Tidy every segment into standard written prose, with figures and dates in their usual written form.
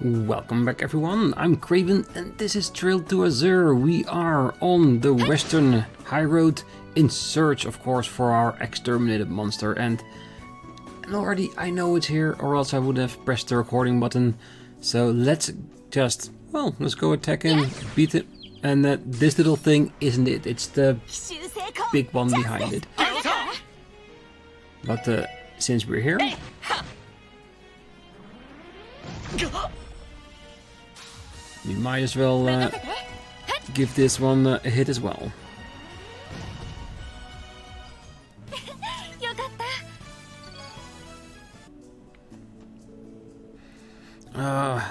Welcome back everyone, I'm Craven and this is Trail to Azure. We are on the western high road in search of course for our exterminated monster and already I know it's here or else I would have pressed the recording button. So let's just, let's go attack him, beat it, and this little thing isn't it, it's the big one behind it. But since we're here, we might as well give this one a hit as well.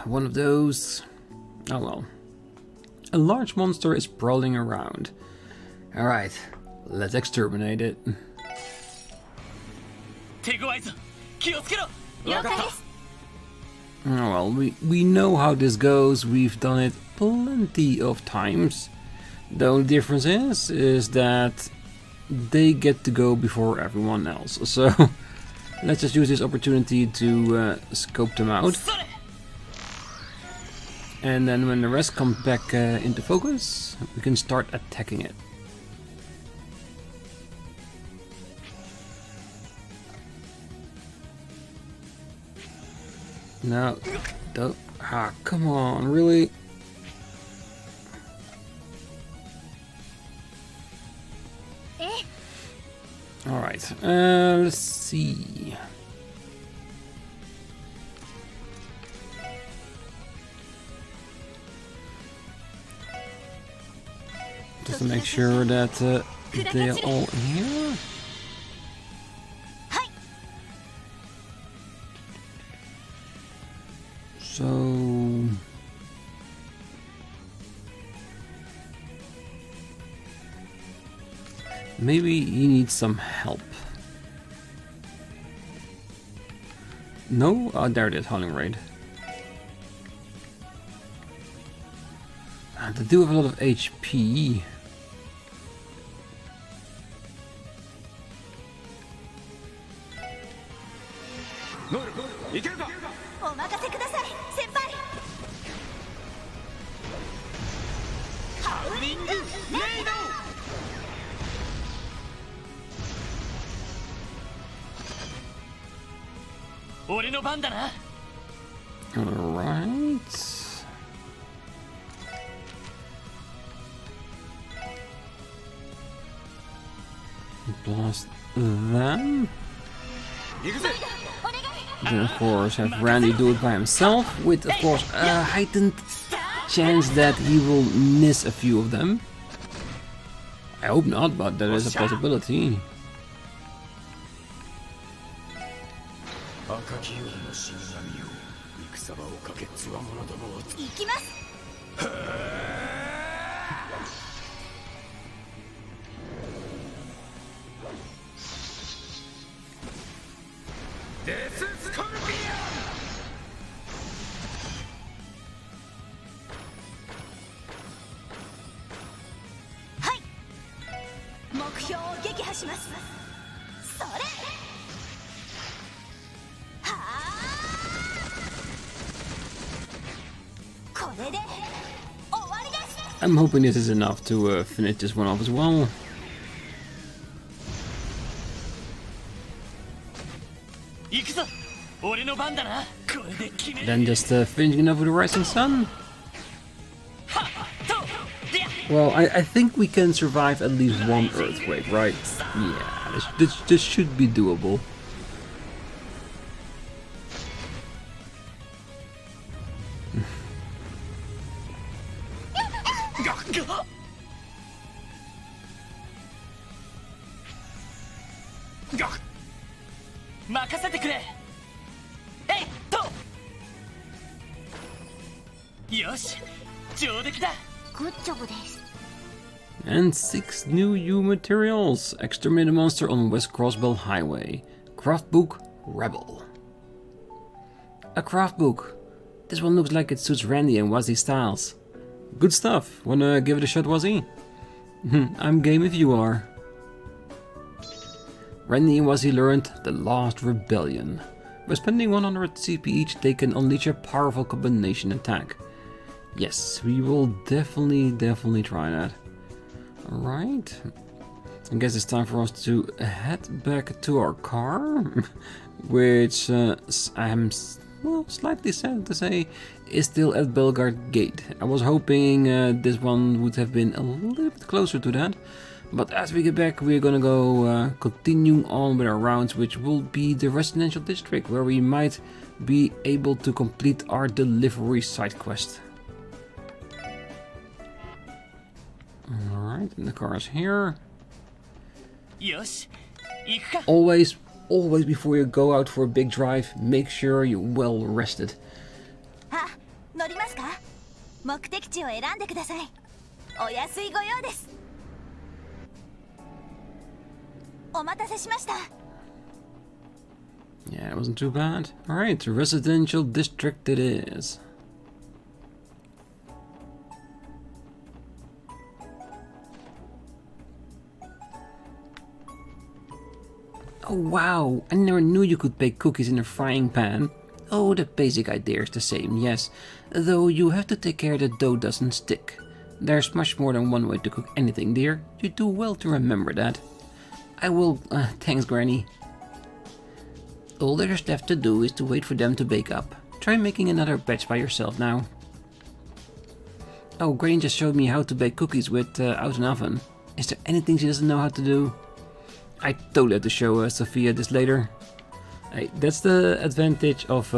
One of those. Oh well. A large monster is prowling around. Alright, let's exterminate it. Oh well, we know how this goes, we've done it plenty of times. The only difference is that they get to go before everyone else. So let's just use this opportunity to scope them out. And then when the rest comes back into focus, we can start attacking it. No, don't. Ah, come on, really? Alright, let's see. Just to make sure that they're all here. So maybe he needs some help. No? Oh, there it is, Howling Raid. They do have a lot of HP. Alright. Blast them. Then of course have Randy do it by himself with of course a heightened chance that he will miss a few of them. I hope not, but there is a possibility. I'm hoping this is enough to finish this one off as well. Then just finishing off with the rising sun. Well, I think we can survive at least one earthquake, right? Yeah, this should be doable. And 6 new materials. Exterminate a monster on West Crossbell Highway. Craft book Rebel. A craft book. This one looks like it suits Randy and Wazzy styles. Good stuff. Wanna give it a shot, Wazzy? I'm game if you are. Randy and Wazzy learned the last rebellion. By spending 100 CP each, they can unleash a powerful combination attack. Yes, we will definitely try that. Alright. I guess it's time for us to head back to our car, which I'm slightly sad to say is still at Belgard Gate. I was hoping this one would have been a little bit closer to that, but as we get back we're gonna go continue on with our rounds, which will be the residential district, where we might be able to complete our delivery side quest. Alright, and the car is here. Always before you go out for a big drive, make sure you're well rested. Yeah, it wasn't too bad. Alright, residential district it is. Oh wow, I never knew you could bake cookies in a frying pan. Oh, the basic idea is the same, yes, though you have to take care the dough doesn't stick. There's much more than one way to cook anything, dear. You do well to remember that. I will, thanks Granny. All there's left to do is to wait for them to bake up. Try making another batch by yourself now. Oh, Granny just showed me how to bake cookies without an oven. Is there anything she doesn't know how to do? I totally have to show Sophia this later. Hey, that's the advantage of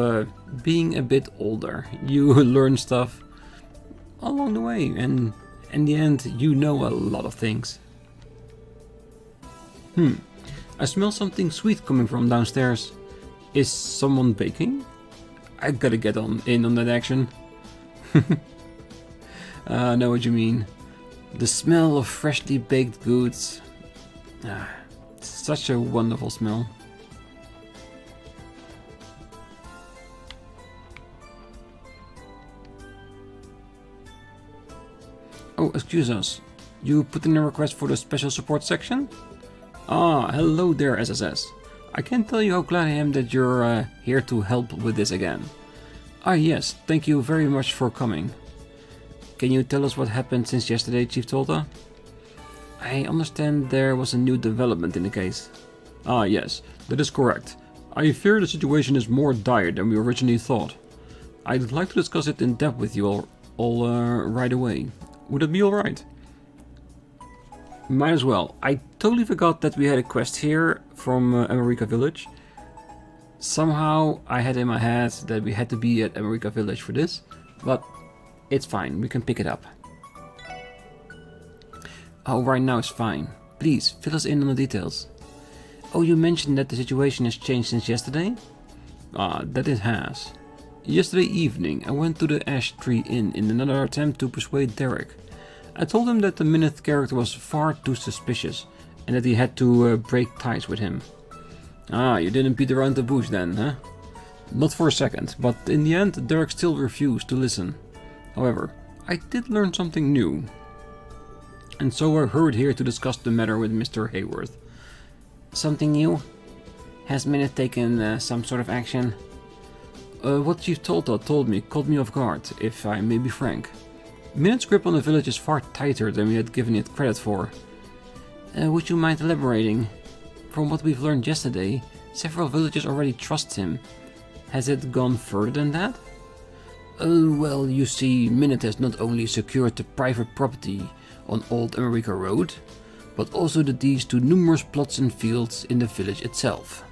being a bit older. You learn stuff along the way, and in the end you know a lot of things. I smell something sweet coming from downstairs. Is someone baking? I gotta get in on that action. I know what you mean. The smell of freshly baked goods. Such a wonderful smell. Oh, excuse us. You put in a request for the special support section? Ah, hello there, SSS. I can't tell you how glad I am that you're here to help with this again. Ah yes, thank you very much for coming. Can you tell us what happened since yesterday, Chief Tolta? I understand there was a new development in the case. Ah yes, that is correct. I fear the situation is more dire than we originally thought. I'd like to discuss it in depth with you all right away. Would it be alright? Might as well. I totally forgot that we had a quest here from America Village. Somehow I had in my head that we had to be at America Village for this, but it's fine, we can pick it up. Oh, right now it's fine. Please, fill us in on the details. Oh, you mentioned that the situation has changed since yesterday? Ah, that it has. Yesterday evening, I went to the Ash Tree Inn in another attempt to persuade Derek. I told him that the Minith character was far too suspicious, and that he had to break ties with him. Ah, you didn't beat around the bush then, huh? Not for a second, but in the end Derek still refused to listen. However, I did learn something new. And so I hurried here to discuss the matter with Mr. Hayworth. Something new? Has Minith taken some sort of action? What Chief Tolta told me caught me off guard, if I may be frank. Minith's grip on the village is far tighter than we had given it credit for. Would you mind elaborating? From what we've learned yesterday, several villagers already trust him. Has it gone further than that? Well, you see, Minith has not only secured the private property on Old America Road, but also the deeds to numerous plots and fields in the village itself.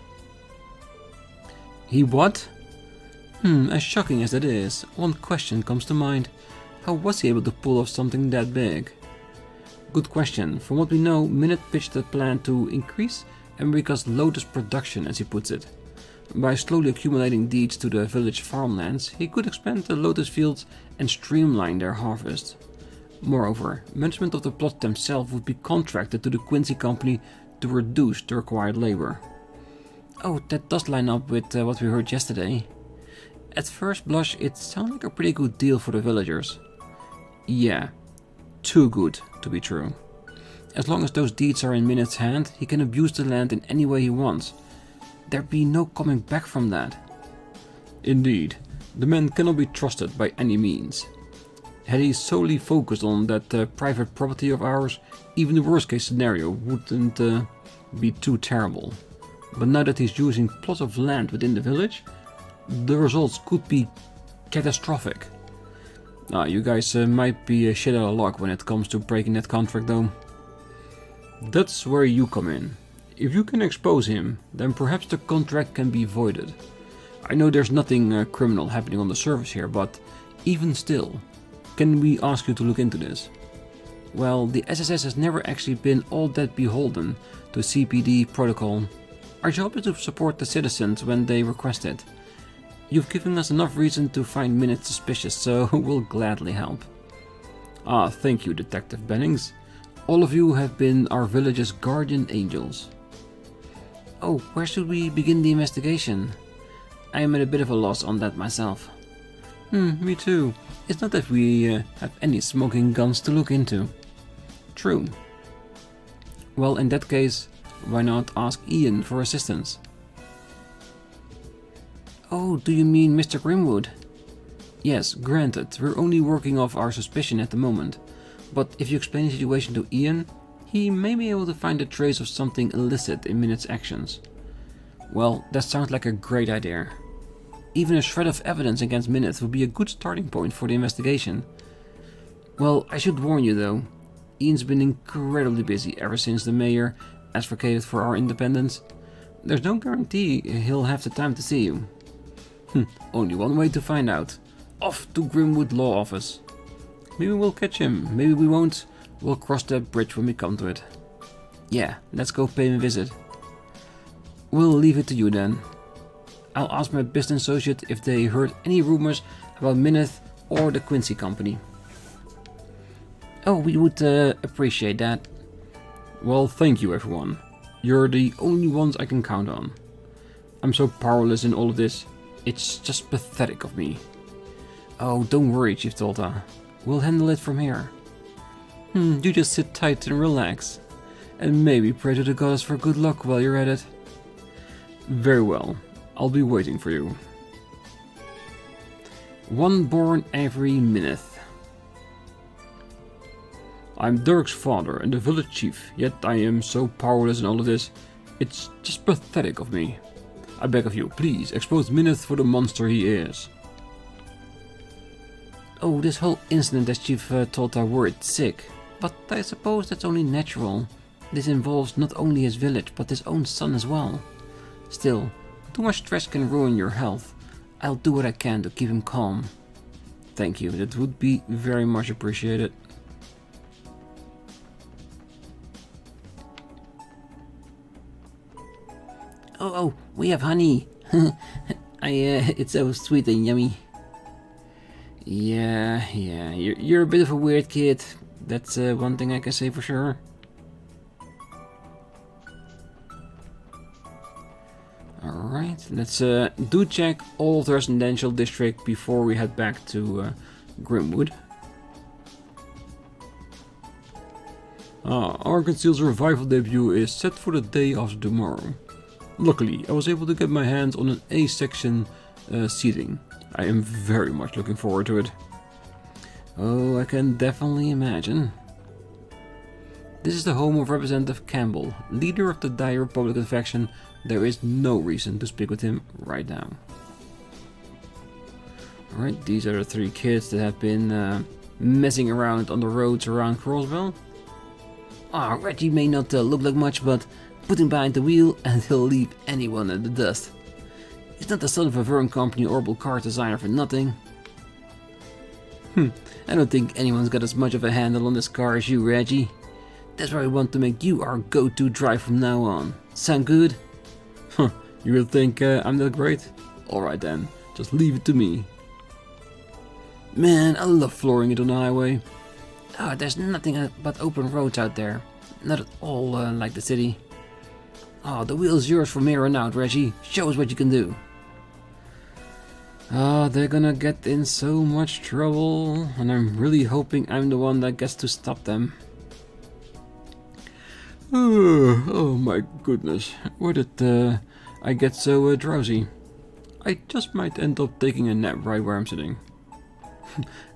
He what? As shocking as that is, one question comes to mind. How was he able to pull off something that big? Good question. From what we know, Minith pitched a plan to increase America's lotus production, as he puts it. By slowly accumulating deeds to the village farmlands, he could expand the lotus fields and streamline their harvest. Moreover, management of the plots themselves would be contracted to the Quincy Company to reduce the required labor. Oh, that does line up with what we heard yesterday. At first blush, it sounds like a pretty good deal for the villagers. Yeah, too good to be true. As long as those deeds are in Minith's hand, he can abuse the land in any way he wants. There'd be no coming back from that. Indeed, the man cannot be trusted by any means. Had he solely focused on that private property of ours, even the worst case scenario wouldn't be too terrible. But now that he's using plots of land within the village, the results could be catastrophic. You guys might be shit out of luck when it comes to breaking that contract though. That's where you come in. If you can expose him, then perhaps the contract can be voided. I know there's nothing criminal happening on the surface here, but even still, can we ask you to look into this? Well, the SSS has never actually been all that beholden to CPD protocol. Our job is to support the citizens when they request it. You've given us enough reason to find Minute suspicious, so we'll gladly help. Thank you, Detective Bennings. All of you have been our village's guardian angels. Oh, where should we begin the investigation? I am at a bit of a loss on that myself. Me too. It's not that we have any smoking guns to look into. True. Well, in that case, why not ask Ian for assistance? Oh, do you mean Mr. Grimwood? Yes, granted, we're only working off our suspicion at the moment. But if you explain the situation to Ian, he may be able to find a trace of something illicit in Minute's actions. Well, that sounds like a great idea. Even a shred of evidence against Minute would be a good starting point for the investigation. Well, I should warn you though, Ian's been incredibly busy ever since the mayor advocated for our independence. There's no guarantee he'll have the time to see you. Only one way to find out. Off to Grimwood Law Office. Maybe we'll catch him, maybe we won't. We'll cross that bridge when we come to it. Yeah, let's go pay him a visit. We'll leave it to you then. I'll ask my business associate if they heard any rumors about Minute or the Quincy Company. Oh, we would appreciate that. Well, thank you everyone. You're the only ones I can count on. I'm so powerless in all of this. It's just pathetic of me. Oh, don't worry, Chief Tolta. We'll handle it from here. You just sit tight and relax. And maybe pray to the goddess for good luck while you're at it. Very well. I'll be waiting for you. One born every minute. I'm Dirk's father and the village chief, yet I am so powerless in all of this. It's just pathetic of me. I beg of you, please expose Minute for the monster he is. Oh, this whole incident has Chief Tolta worried sick. But I suppose that's only natural. This involves not only his village, but his own son as well. Still, too much stress can ruin your health. I'll do what I can to keep him calm. Thank you, that would be very much appreciated. Oh, we have honey. It's so sweet and yummy. Yeah, you're a bit of a weird kid. That's one thing I can say for sure. Alright, let's do check all of the residential district before we head back to Grimwood. Our Concealed Survival debut is set for the day after tomorrow. Luckily, I was able to get my hands on an A-section seating. I am very much looking forward to it. Oh, I can definitely imagine. This is the home of Representative Campbell, leader of the dire Republican faction. There is no reason to speak with him right now. Alright, these are the three kids that have been messing around on the roads around Crossbell. Reggie may not look like much, but put him behind the wheel and he'll leave anyone in the dust. He's not the son of a Verne Company orbital car designer for nothing. I don't think anyone's got as much of a handle on this car as you, Reggie. That's why we want to make you our go-to drive from now on. Sound good? You really think I'm that great? Alright then, just leave it to me. Man, I love flooring it on the highway. There's nothing but open roads out there. Not at all like the city. The wheel's yours from here on out, Reggie. Show us what you can do. They're gonna get in so much trouble, and I'm really hoping I'm the one that gets to stop them. Oh my goodness, where did I get so drowsy? I just might end up taking a nap right where I'm sitting.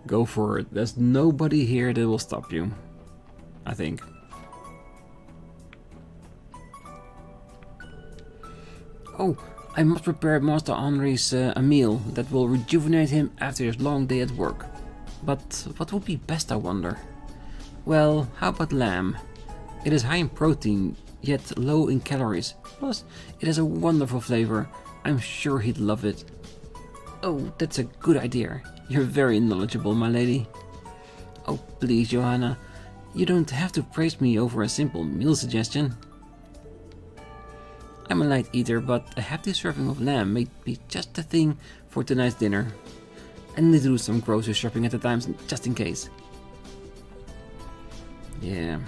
Go for it. There's nobody here that will stop you. I think. Oh, I must prepare Master Henri's a meal that will rejuvenate him after his long day at work. But what would be best, I wonder? Well, how about lamb? It is high in protein, yet low in calories. Plus, it has a wonderful flavor. I'm sure he'd love it. Oh, that's a good idea. You're very knowledgeable, my lady. Oh, please, Johanna. You don't have to praise me over a simple meal suggestion. I'm a light eater, but a hefty serving of lamb may be just the thing for tonight's dinner. I need to do some grocery shopping at the time, just in case. Yeah,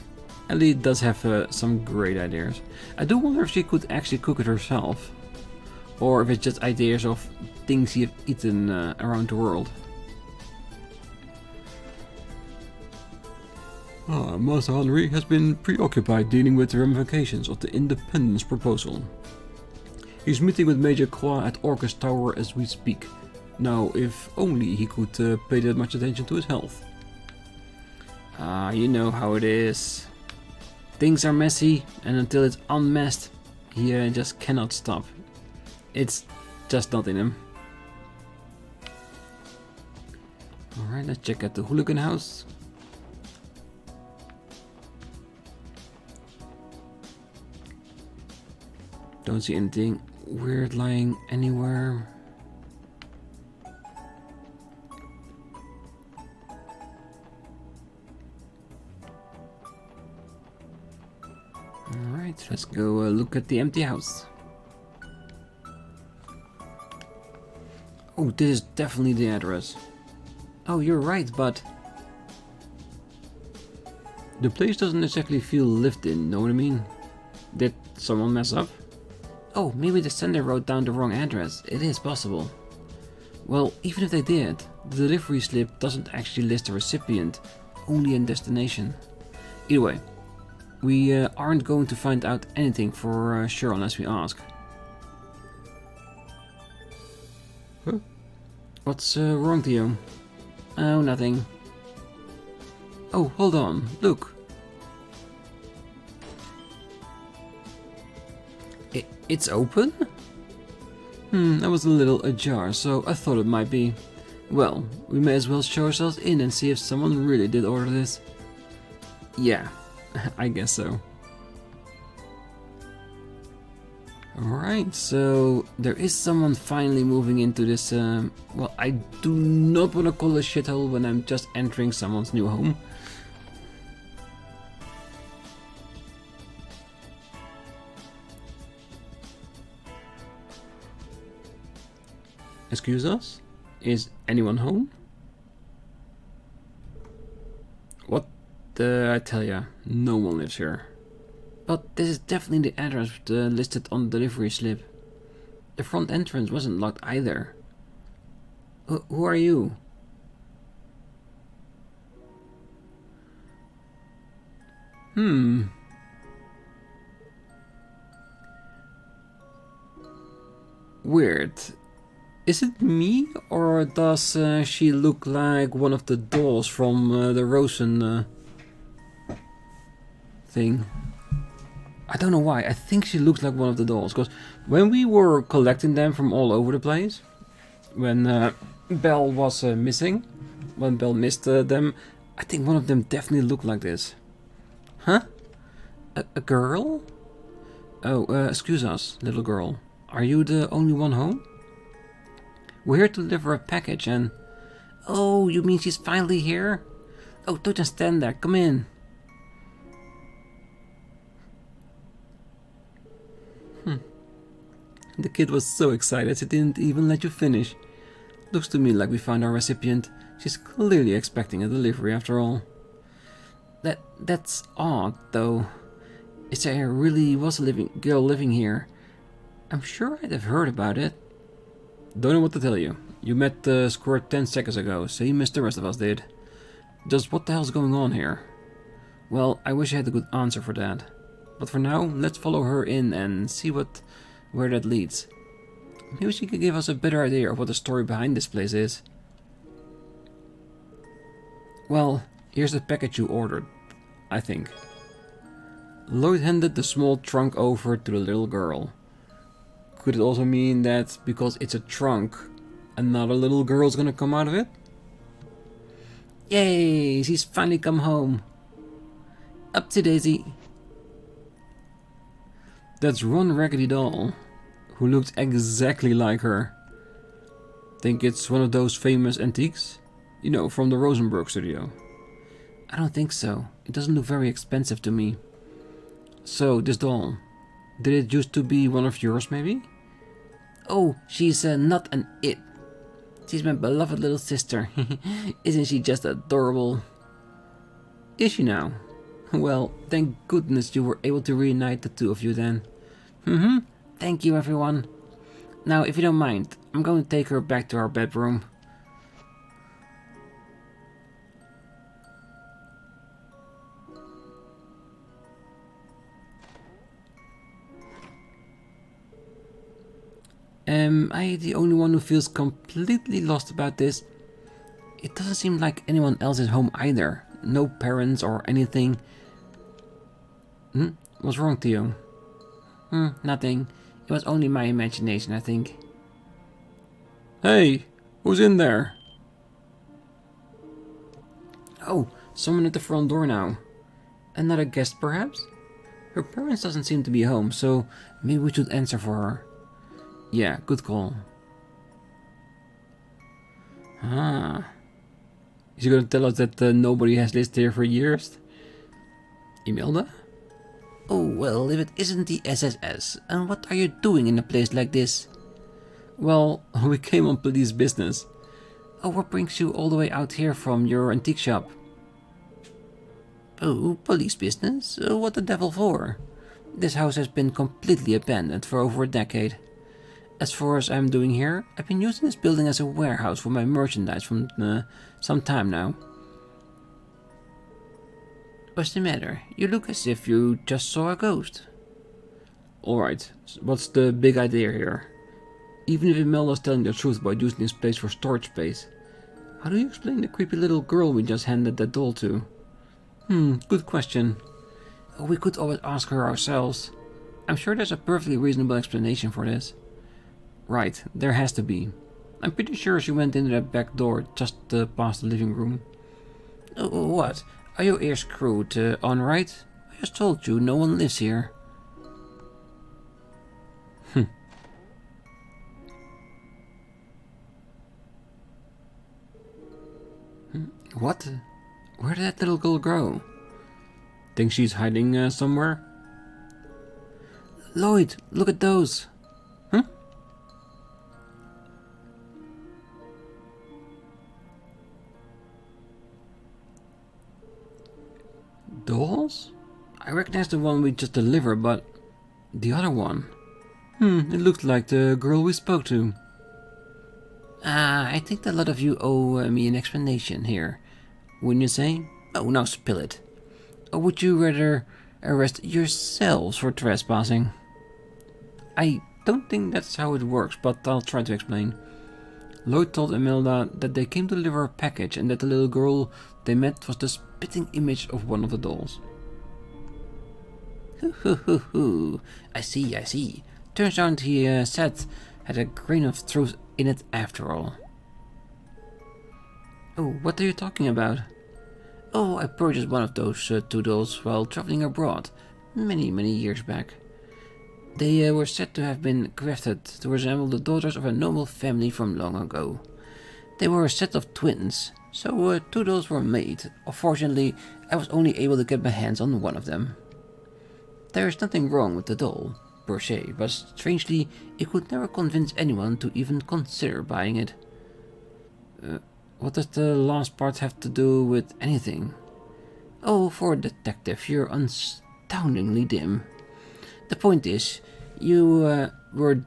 Ellie does have some great ideas. I do wonder if she could actually cook it herself. Or if it's just ideas of things you've eaten around the world. Master Henry has been preoccupied dealing with the ramifications of the independence proposal. He's meeting with Major Croix at Orcus Tower as we speak. Now, if only he could pay that much attention to his health. You know how it is. Things are messy, and until it's unmessed, he just cannot stop. It's just not in him. Alright, let's check out the hooligan house. Don't see anything weird lying anywhere. Alright, let's go look at the empty house. Oh, this is definitely the address. Oh, you're right, but the place doesn't exactly feel lived in, know what I mean? Did someone mess up? Oh, maybe the sender wrote down the wrong address. It is possible. Well, even if they did, the delivery slip doesn't actually list the recipient, only a destination. Either way, we aren't going to find out anything for sure unless we ask. Huh? What's wrong, Theo? Oh, nothing. Oh, hold on, look. It's open? I was a little ajar, so I thought it might be. Well, we may as well show ourselves in and see if someone really did order this. Yeah, I guess so. Alright, so there is someone finally moving into this, well, I do not want to call it a shithole when I'm just entering someone's new home. Excuse us? Is anyone home? What? I tell ya, no one lives here. But this is definitely the address listed on the delivery slip. The front entrance wasn't locked either. Who are you? Weird. Is it me, or does she look like one of the dolls from the Rosen thing? I don't know why, I think she looks like one of the dolls, because when we were collecting them from all over the place, when Belle was missing, when Belle missed them, I think one of them definitely looked like this. Huh? A girl? Oh, excuse us, little girl. Are you the only one home? We're here to deliver a package and... Oh, you mean she's finally here? Oh, don't just stand there, come in. The kid was so excited she didn't even let you finish. Looks to me like we found our recipient. She's clearly expecting a delivery after all. That's odd, though. If there really was a girl living here, I'm sure I'd have heard about it. Don't know what to tell you. You met the squirt 10 seconds ago, same as the rest of us did. Just what the hell's going on here? Well, I wish I had a good answer for that. But for now, let's follow her in and see where that leads. Maybe she could give us a better idea of what the story behind this place is. Well, here's the package you ordered, I think. Lloyd handed the small trunk over to the little girl. Could it also mean that because it's a trunk, another little girl's gonna come out of it? Yay, she's finally come home. Up to Daisy. That's Ron Raggedy Doll, who looks exactly like her. Think it's one of those famous antiques? You know, from the Rosenberg studio. I don't think so. It doesn't look very expensive to me. So, this doll, did it used to be one of yours, maybe? Oh, she's not an it. She's my beloved little sister. Isn't she just adorable? Is she now? Well, thank goodness you were able to reunite the two of you then. Thank you, everyone. Now, if you don't mind, I'm going to take her back to our bedroom. Am I the only one who feels completely lost about this? It doesn't seem like anyone else is home either. No parents or anything. What's wrong, Theo? Nothing. It was only my imagination, I think. Hey, who's in there? Oh, someone at the front door now. Another guest, perhaps? Her parents doesn't seem to be home, so maybe we should answer for her. Yeah, good call. Ah. Is he gonna tell us that nobody has lived here for years? Imelda? Oh, well, if it isn't the SSS, and what are you doing in a place like this? Well, we came on police business. Oh, what brings you all the way out here from your antique shop? Oh, police business? What the devil for? This house has been completely abandoned for over a decade. As far as I'm doing here, I've been using this building as a warehouse for my merchandise from some time now. What's the matter? You look as if you just saw a ghost. Alright, what's the big idea here? Even if Imelda's telling the truth about using this place for storage space, how do you explain the creepy little girl we just handed that doll to? Good question. We could always ask her ourselves. I'm sure there's a perfectly reasonable explanation for this. Right, there has to be. I'm pretty sure she went into that back door just past the living room. What? Are your ears screwed on right? I just told you no one lives here. What? Where did that little girl go? Think she's hiding somewhere? Lloyd, look at those! Dolls? I recognize the one we just delivered, but the other one. It looks like the girl we spoke to. I think a lot of you owe me an explanation here. Wouldn't you say? Oh, now spill it. Or would you rather arrest yourselves for trespassing? I don't think that's how it works, but I'll try to explain. Lloyd told Imelda that they came to deliver a package and that the little girl they met was the spitting image of one of the dolls. I see. Turns out he said had a grain of truth in it after all. Oh, what are you talking about? Oh, I purchased one of those two dolls while traveling abroad, many years back. They were said to have been crafted to resemble the daughters of a noble family from long ago. They were a set of twins, so two dolls were made. Unfortunately, I was only able to get my hands on one of them. There is nothing wrong with the doll, per se, but strangely, it could never convince anyone to even consider buying it. What does the last part have to do with anything? Oh, for a detective, you're astoundingly dim. The point is, you were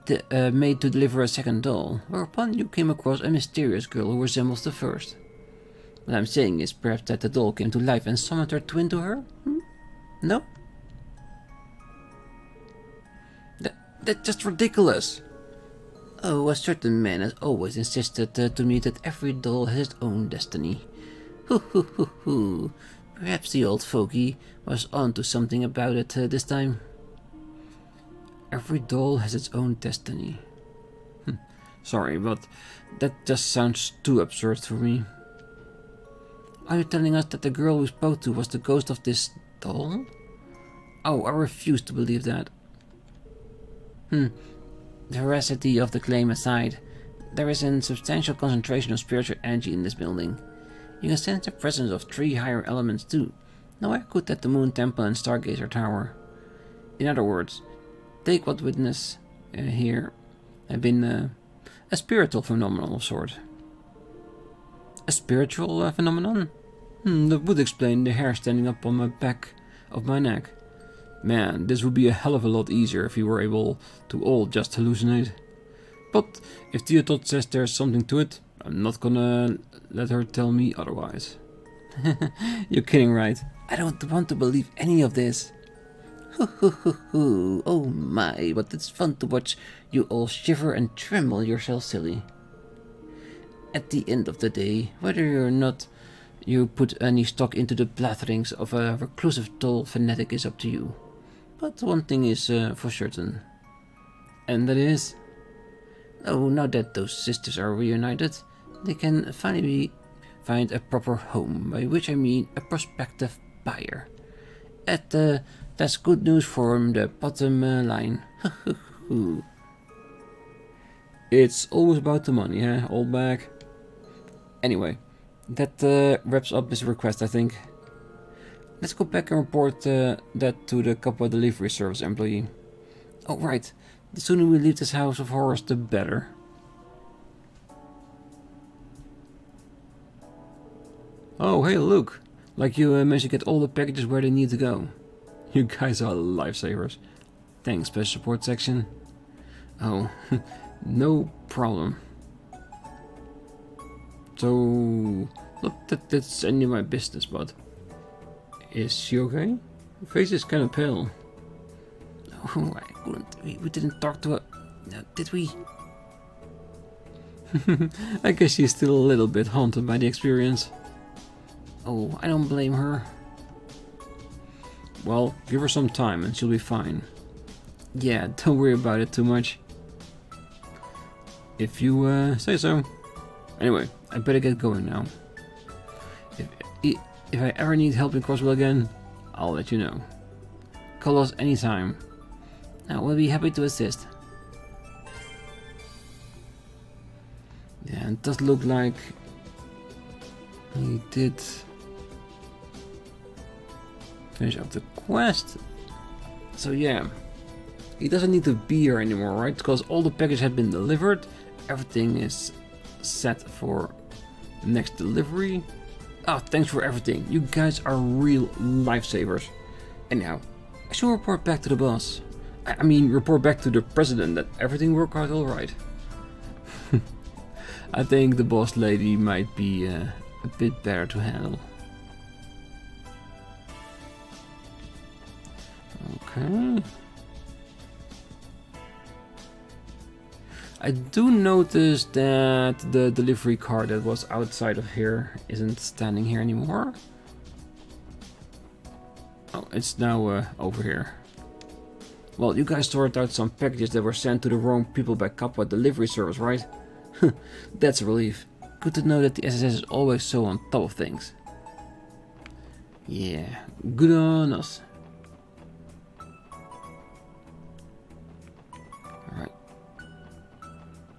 made to deliver a second doll, whereupon you came across a mysterious girl who resembles the first. What I'm saying is perhaps that the doll came to life and summoned her twin to her? No? That's just ridiculous. Oh, a certain man has always insisted to me that every doll has its own destiny. Hoo hoo hoo hoo. Perhaps the old fogey was on to something about it this time. Every doll has its own destiny. Sorry, but that just sounds too absurd for me. Are you telling us that the girl we spoke to was the ghost of this doll? Oh, I refuse to believe that. The veracity of the claim aside, there is a substantial concentration of spiritual energy in this building. You can sense the presence of 3 higher elements too. Now I could at the Moon Temple and Stargazer Tower. In other words, take what witness here have been a spiritual phenomenon of sort. A spiritual phenomenon? That would explain the hair standing up on my back of my neck. Man, this would be a hell of a lot easier if we were able to all just hallucinate. But if Theodot says there's something to it, I'm not gonna let her tell me otherwise. You're kidding, right? I don't want to believe any of this. Oh my, but it's fun to watch you all shiver and tremble yourself silly. At the end of the day, whether or not you put any stock into the blatherings of a reclusive doll fanatic is up to you. But one thing is for certain. And that is... Oh, now that those sisters are reunited, they can finally find a proper home, by which I mean a prospective buyer. That's good news for the bottom line. It's always about the money, huh, old bag? Anyway, that wraps up this request, I think. Let's go back and report that to the Capua delivery service employee. Oh right, the sooner we leave this house of horrors, the better. Oh hey, look! Like you managed to get all the packages where they need to go. You guys are lifesavers. Thanks, special support section. Oh, no problem. So, not that that's any of my business, but is she okay? Her face is kind of pale. Oh, I couldn't. We didn't talk to her, did we? I guess she's still a little bit haunted by the experience. Oh, I don't blame her. Well, give her some time and she'll be fine. Yeah, don't worry about it too much. If you say so. Anyway, I better get going now. If I ever need help in Crossbell again, I'll let you know. Call us anytime. We'll be happy to assist. Yeah, it does look like he did finish up the quest. So yeah, he doesn't need to be here anymore, right? Because all the packages have been delivered. Everything is set for next delivery. Oh, thanks for everything. You guys are real lifesavers. Anyhow, I should report back to the boss. I mean, report back to the president that everything worked out alright. I think the boss lady might be a bit better to handle. Okay. I do notice that the delivery car that was outside of here isn't standing here anymore. Oh, it's now over here. Well, you guys sorted out some packages that were sent to the wrong people by Capua delivery service, right? That's a relief. Good to know that the SSS is always so on top of things. Yeah, good on us. Alright.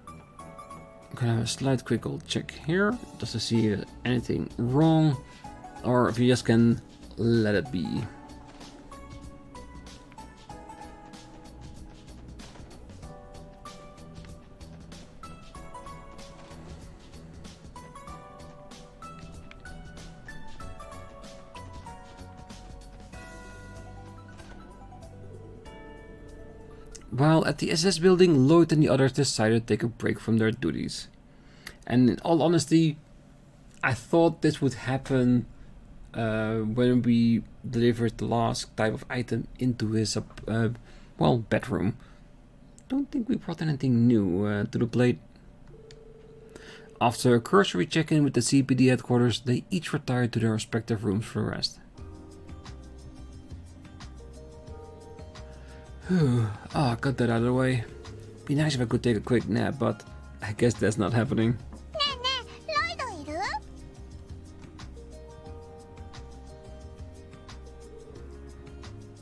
I'm gonna have a slight quick old check here, just to see if anything wrong, or if you just can let it be. While at the SS building, Lloyd and the others decided to take a break from their duties. And in all honesty, I thought this would happen when we delivered the last type of item into his, well, bedroom. don't think we brought anything new to the plate. After a cursory check-in with the CPD headquarters, they each retired to their respective rooms for rest. Got that out of the way. Be nice if I could take a quick nap, but I guess that's not happening.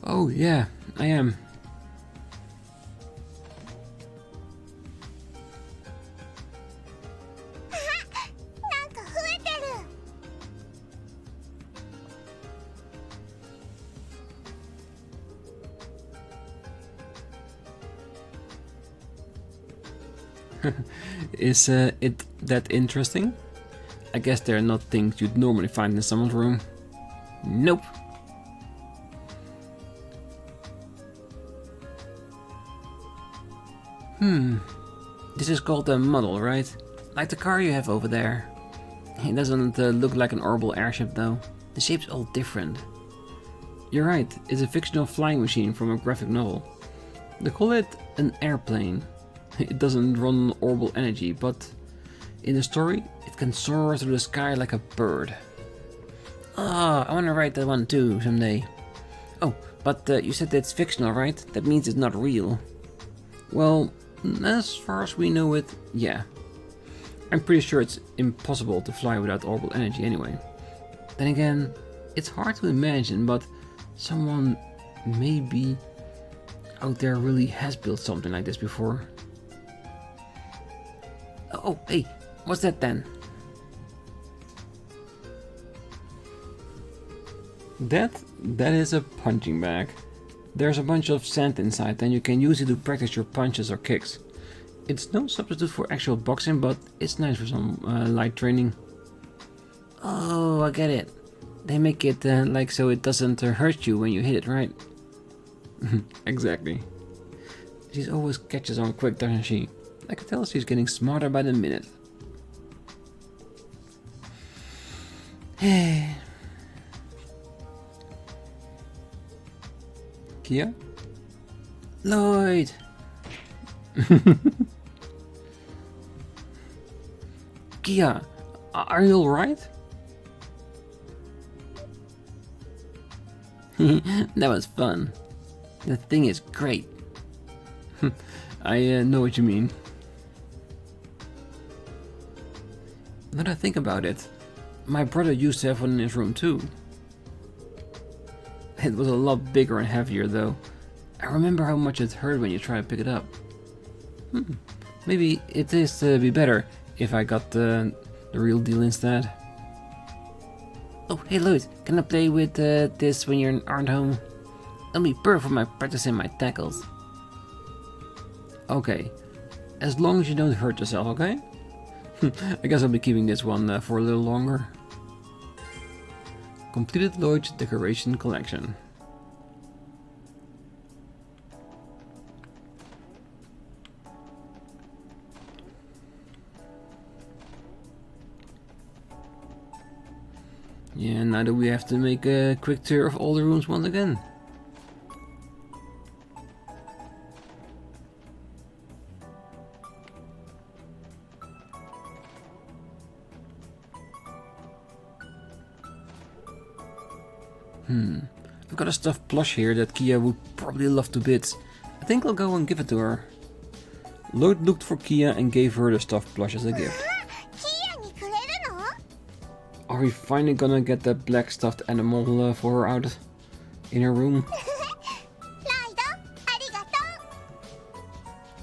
Oh yeah, I am. Is it that interesting? I guess they're not things you'd normally find in someone's room. Nope. This is called a model, right? Like the car you have over there. It doesn't look like an orbital airship though. The shape's all different. You're right, it's a fictional flying machine from a graphic novel. They call it an airplane. It doesn't run on orbital energy, but in the story, it can soar through the sky like a bird. I want to write that one too someday. Oh, but you said it's fictional, right? That means it's not real. Well, as far as we know it, yeah. I'm pretty sure it's impossible to fly without orbital energy anyway. Then again, it's hard to imagine, but someone maybe out there really has built something like this before. Oh, hey, what's that then? That is a punching bag. There's a bunch of sand inside and you can use it to practice your punches or kicks. It's no substitute for actual boxing, but it's nice for some light training. Oh, I get it. They make it like so it doesn't hurt you when you hit it, right? Exactly. She always catches on quick, doesn't she? I can tell she's getting smarter by the minute. Hey. Kia? Lloyd! Kia, are you alright? That was fun. The thing is great. I know what you mean. Now that I think about it, my brother used to have one in his room too. It was a lot bigger and heavier though. I remember how much it hurt when you try to pick it up. Maybe it is to be better if I got the real deal instead. Oh, hey Lloyd, can I play with this when you aren't home? It'll be perfect for my practicing my tackles. Okay, as long as you don't hurt yourself, okay? I guess I'll be keeping this one for a little longer. Completed Lloyd's decoration collection. Yeah, now do we have to make a quick tour of all the rooms once again. I've got a stuffed plush here that Kia would probably love to bits. I think I'll go and give it to her. Lloyd looked for Kia and gave her the stuffed plush as a gift. Are we finally gonna get that black stuffed animal for her out in her room?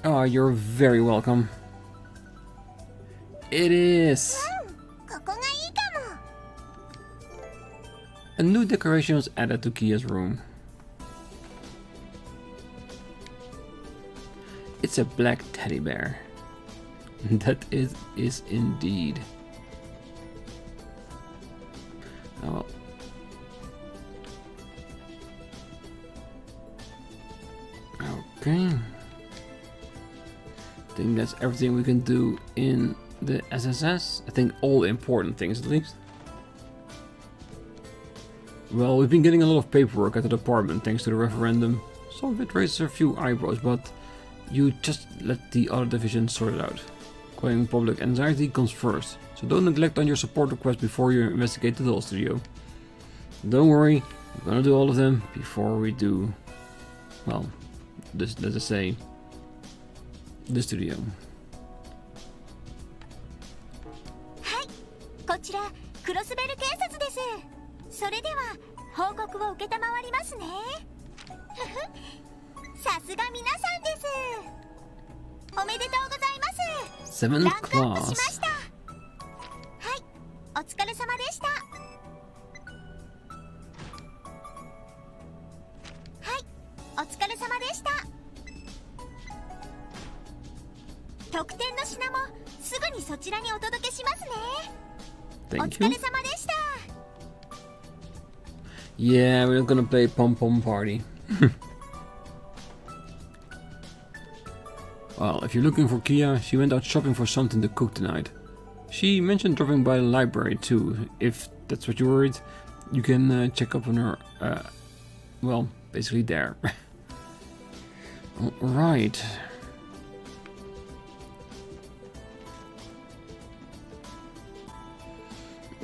Oh, you're very welcome. It is! A new decoration was added to Kia's room. It's a black teddy bear. That is indeed. Oh well. Okay. I think that's everything we can do in the SSS. I think all important things at least. Well, we've been getting a lot of paperwork at the department thanks to the referendum. Some of it raises a few eyebrows, but you just let the other division sort it out. Quelling public anxiety comes first, so don't neglect on your support request before you investigate the doll studio. Don't worry, we're gonna do all of them before we do, well, this, let us say, the studio. はい、こちらクロスベル警察です。それでは報告を受けたまわりますね。さすが皆さんです。おめでとうございます。ラン 7th クアップしま class. した。はい、お疲れ様でした。はい、お疲れ様でした。特典の品もすぐにそちらにお届けしますね。お Thank 疲 you. れ様でした。 Yeah, we're not gonna play Pom Pom Party. Well, if you're looking for Kia, she went out shopping for something to cook tonight. She mentioned dropping by the library too. If that's what you're worried, you can check up on her, well, basically there. Alright.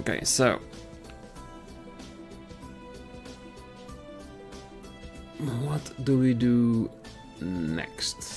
Okay, so what do we do next?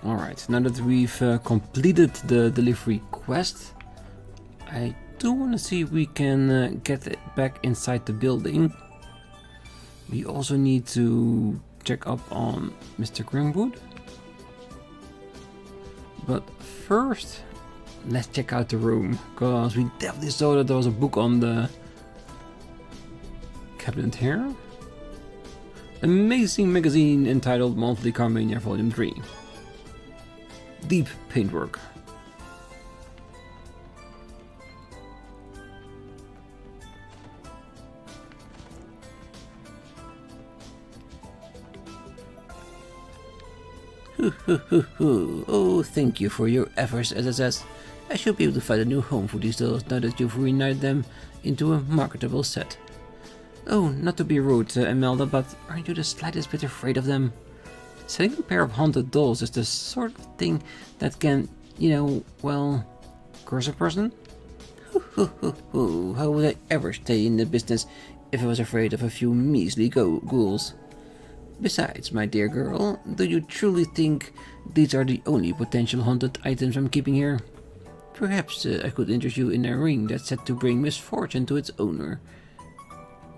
Alright, now that we've completed the delivery quest, I do want to see if we can get it back inside the building. We also need to check up on Mr. Grimwood. But first, let's check out the room, because we definitely saw that there was a book on the cabinet here. Amazing magazine entitled Monthly Carmania Volume 3. Deep paintwork. Oh, thank you for your efforts, SSS. I should be able to find a new home for these dolls now that you've reunited them into a marketable set. Oh, not to be rude, Imelda, but aren't you the slightest bit afraid of them? Selling a pair of haunted dolls is the sort of thing that can, you know, well, curse a person? How would I ever stay in the business if I was afraid of a few measly ghouls? Besides, my dear girl, do you truly think these are the only potential haunted items I'm keeping here? Perhaps I could interest you in a ring that's set to bring misfortune to its owner.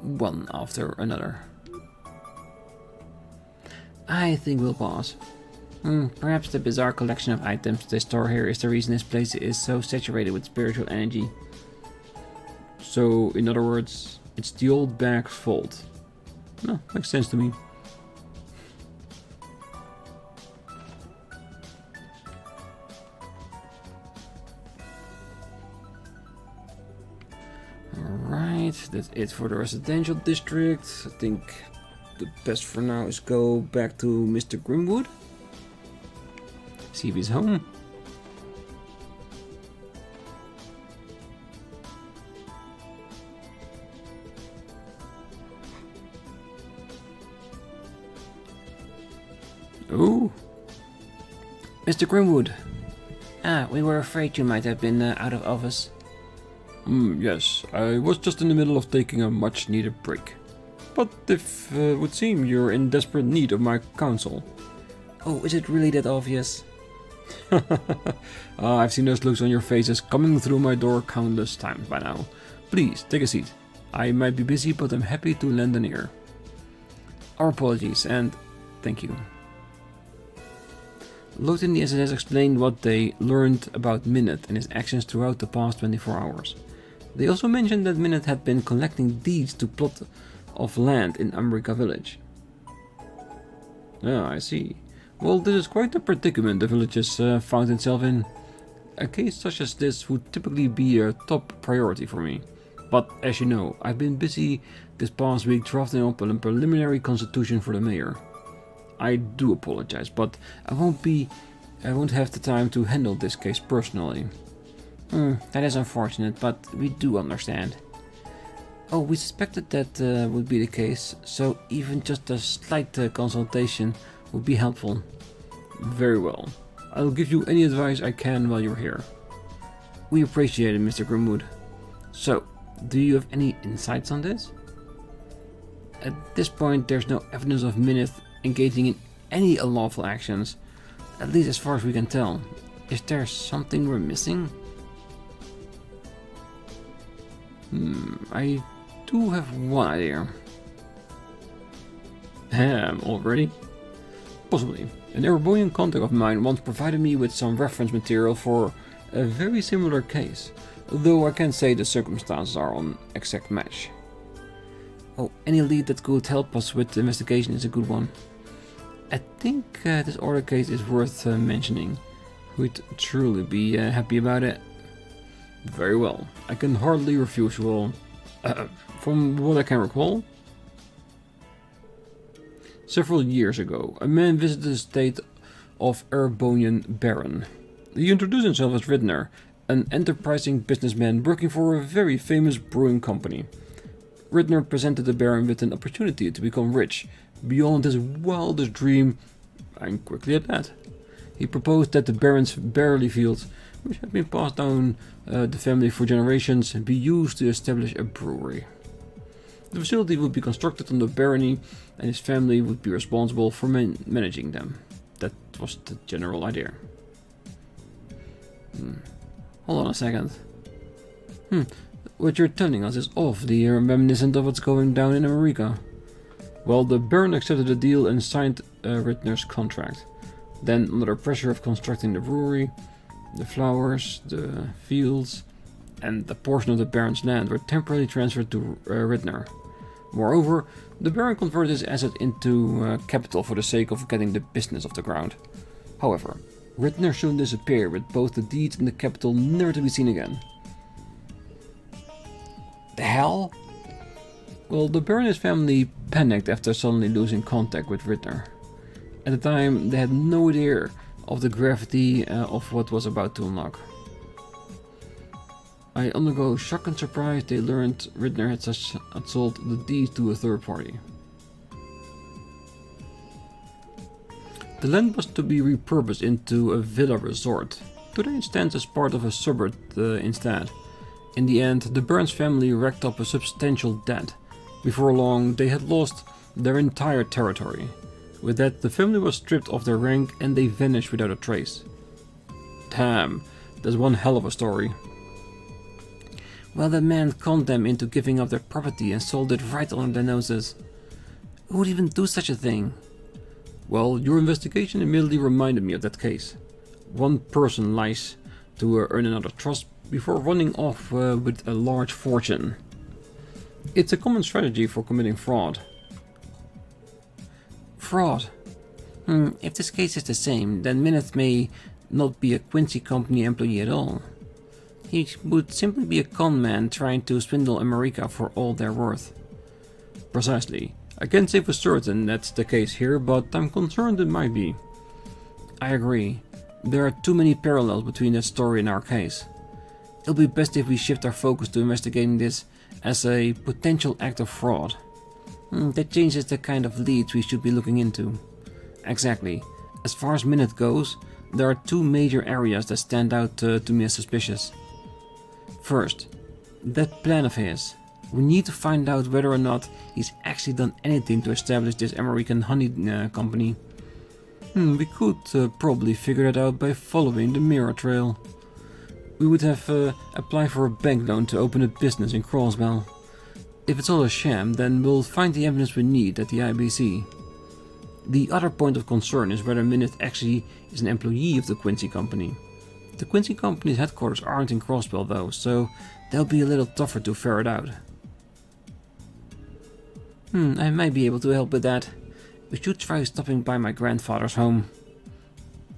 One after another. I think we'll pause. Perhaps the bizarre collection of items they store here is the reason this place is so saturated with spiritual energy. So, in other words, it's the old bag's fault. No, makes sense to me. Alright, that's it for the residential district. I think the best for now is go back to Mr. Grimwood. See if he's home. Oh? Mr. Grimwood. We were afraid you might have been out of office. Yes, I was just in the middle of taking a much needed break. But if it would seem you're in desperate need of my counsel. Oh, is it really that obvious? I've seen those looks on your faces coming through my door countless times by now. Please, take a seat. I might be busy, but I'm happy to lend an ear. Our apologies, and thank you. Lloyd and the SS explained what they learned about Minute and his actions throughout the past 24 hours. They also mentioned that Minute had been collecting deeds to plot of land in America Village. Ah, I see. Well, this is quite a predicament the village has found itself in. A case such as this would typically be a top priority for me. But as you know, I've been busy this past week drafting up a preliminary constitution for the mayor. I do apologize, but I won't have the time to handle this case personally. That is unfortunate, but we do understand. Oh, we suspected that would be the case, so even just a slight consultation would be helpful. Very well. I'll give you any advice I can while you're here. We appreciate it, Mr. Grimwood. So, do you have any insights on this? At this point, there's no evidence of Minute engaging in any unlawful actions, at least as far as we can tell. Is there something we're missing? I do have one idea. Already? Possibly. An Erebonian contact of mine once provided me with some reference material for a very similar case, though I can't say the circumstances are an exact match. Oh, any lead that could help us with the investigation is a good one. I think this other case is worth mentioning. We'd truly be happy about it. Very well. I can hardly refuse you all. From what I can recall, several years ago, a man visited the state of Erebonian Baron. He introduced himself as Ridner, an enterprising businessman working for a very famous brewing company. Ridner presented the Baron with an opportunity to become rich, beyond his wildest dream, and quickly at that. He proposed that the Baron's barley fields, which had been passed down the family for generations, be used to establish a brewery. The facility would be constructed on the barony, and his family would be responsible for managing them. That was the general idea. Hold on a second. What you're telling us is awfully reminiscent of what's going down in America. Well, the Baron accepted the deal and signed Ridner's contract. Then, under the pressure of constructing the brewery, the flowers, the fields, and the portion of the Baron's land were temporarily transferred to Ridner. Moreover, the Baron converted his asset into capital for the sake of getting the business off the ground. However, Ridner soon disappeared, with both the deeds and the capital never to be seen again. The hell? Well, the Baron and his family panicked after suddenly losing contact with Ridner. At the time, they had no idea of the gravity of what was about to unlock. I undergo shock and surprise they learned Ridner had sold the deeds to a third party. The land was to be repurposed into a villa resort. Today it stands as part of a suburb instead. In the end, the Baron's family racked up a substantial debt. Before long, they had lost their entire territory. With that, the family was stripped of their rank and they vanished without a trace. Damn, that's one hell of a story. Well, that man conned them into giving up their property and sold it right under their noses. Who would even do such a thing? Well, your investigation immediately reminded me of that case. One person lies to earn another trust before running off with a large fortune. It's a common strategy for committing fraud. Fraud? If this case is the same, then Minute may not be a Quincy Company employee at all. He would simply be a con man trying to swindle America for all they're worth. Precisely. I can't say for certain that's the case here, but I'm concerned it might be. I agree. There are too many parallels between that story and our case. It'll be best if we shift our focus to investigating this as a potential act of fraud. That changes the kind of leads we should be looking into. Exactly. As far as Minute goes, there are two major areas that stand out to me as suspicious. First, that plan of his. We need to find out whether or not he's actually done anything to establish this American honey company. We could probably figure that out by following the mirror trail. We would have applied for a bank loan to open a business in Crossbell. If it's all a sham, then we'll find the evidence we need at the IBC. The other point of concern is whether Minute actually is an employee of the Quincy Company. The Quincy Company's headquarters aren't in Crossbell though, so they'll be a little tougher to ferret out. I might be able to help with that. We should try stopping by my grandfather's home.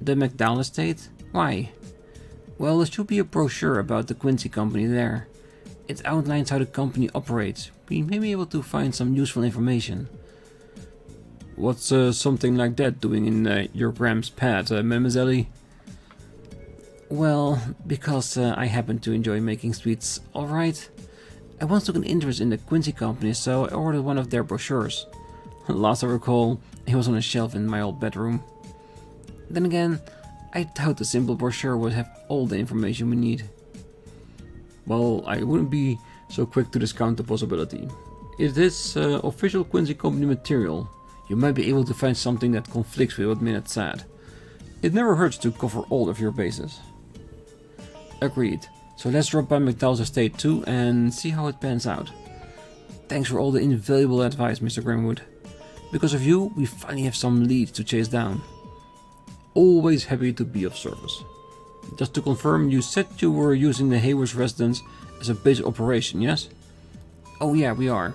The McDowell estate? Why? Well, there should be a brochure about the Quincy Company there. It outlines how the company operates. We may be able to find some useful information. What's something like that doing in your Gram's pad, Mademoiselle? Well, because I happen to enjoy making sweets, alright. I once took an interest in the Quincy Company, so I ordered one of their brochures. Last I recall, it was on a shelf in my old bedroom. Then again, I doubt the simple brochure would have all the information we need. Well, I wouldn't be so quick to discount the possibility. If this official Quincy Company material, you might be able to find something that conflicts with what Minute said. It never hurts to cover all of your bases. Agreed. So let's drop by McDowell's estate too and see how it pans out. Thanks for all the invaluable advice, Mr. Grimwood. Because of you, we finally have some leads to chase down. Always happy to be of service. Just to confirm, you said you were using the Hayward's residence as a base of operation, yes? Oh yeah, we are.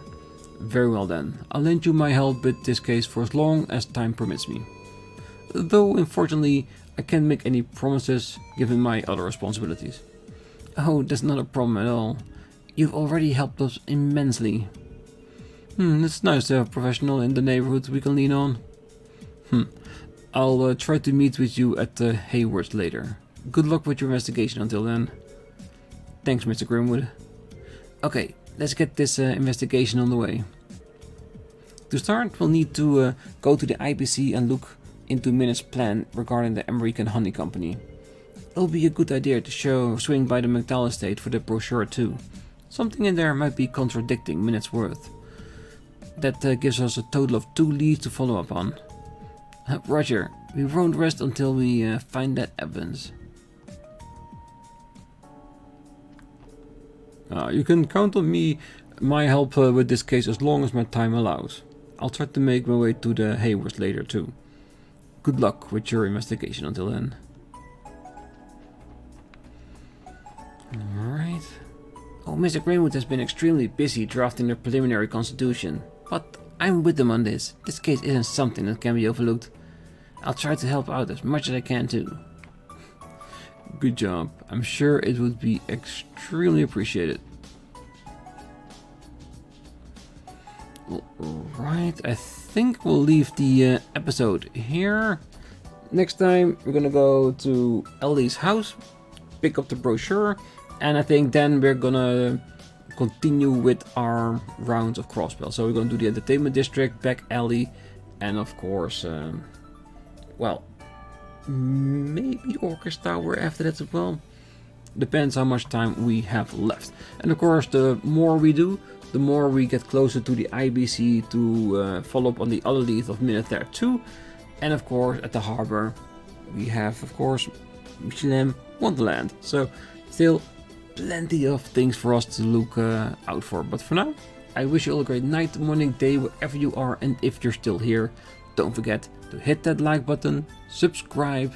Very well then. I'll lend you my help with this case for as long as time permits me. Though, unfortunately, I can't make any promises given my other responsibilities. Oh, that's not a problem at all. You've already helped us immensely. It's nice to have a professional in the neighborhood we can lean on. I'll try to meet with you at the Hayward's later. Good luck with your investigation until then. Thanks, Mr. Grimwood. Okay, let's get this investigation on the way. To start, we'll need to go to the IBC and look into Minute's plan regarding the American Honey Company. It'll be a good idea to swing by the McDowell estate for the brochure too. Something in there might be contradicting Minute's worth. That gives us a total of 2 leads to follow up on. Roger, we won't rest until we find that evidence. You can count on my help with this case as long as my time allows. I'll try to make my way to the Haywards later too. Good luck with your investigation until then. Alright. Oh, Mr. Greenwood has been extremely busy drafting the preliminary constitution, but I'm with them on this. This case isn't something that can be overlooked. I'll try to help out as much as I can too. Good job. I'm sure it would be extremely appreciated. Right, I think we'll leave the episode here. Next time we're gonna go to Ellie's house, pick up the brochure, and I think then we're gonna continue with our rounds of Crossbell. So we're gonna do the entertainment district, back alley, and of course, well, maybe Orchestra Tower after that as well. Depends how much time we have left. And of course, the more we do, the more we get closer to the IBC to follow up on the other leads of Minute there too. And of course, at the harbor, we have, of course, Michelin Wonderland. So, still plenty of things for us to look out for. But for now, I wish you all a great night, morning, day, wherever you are. And if you're still here, don't forget to hit that like button, subscribe,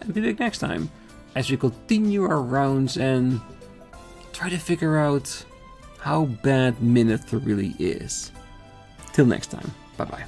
and be back next time as we continue our rounds and try to figure out how bad Minute really is. Till next time, bye bye.